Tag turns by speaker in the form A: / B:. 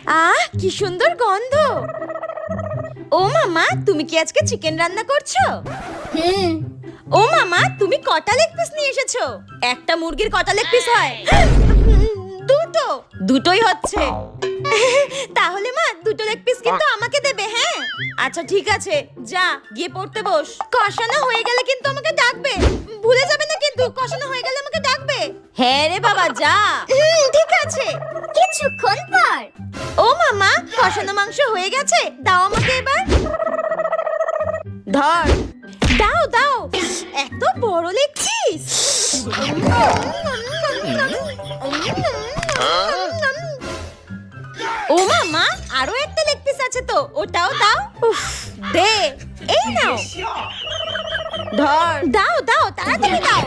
A: আহ কি সুন্দর গন্ধ। ও মামা, তুমি কি আজকে চিকেন রান্না করছো?
B: হুম।
A: ও মামা, তুমি কটা লেগ পিস নিয়ে এসেছো? একটা মুরগির কটা লেগ পিস হয়? দুটো। দুটোই হচ্ছে। তাহলে মা দুটো লেগ পিস কিন্তু আমাকে দেবে, হ্যাঁ? আচ্ছা ঠিক আছে, যা গিয়ে পড়তে বস। কষানো হয়ে গেলে কিন্তু আমাকে ডাকবে। ভুলে যাবে না কিন্তু, কষানো হয়ে গেলে আমাকে ডাকবে। হ্যাঁ রে বাবা, যা। ঠিক আছে।
B: কিছুক্ষণ পর।
A: ও মামা, কষানো মাংস হয়ে গেছে, দাও আমাকে এবার। ধর। দাও দাও। এত বড় লেগ পিস। ও মামা, আরো একটা লেগ পিস আছে তো, ওটাও দাও। উফ, দে। এই নাও। ধর। দাও দাও, তাড়াতাড়ি দাও।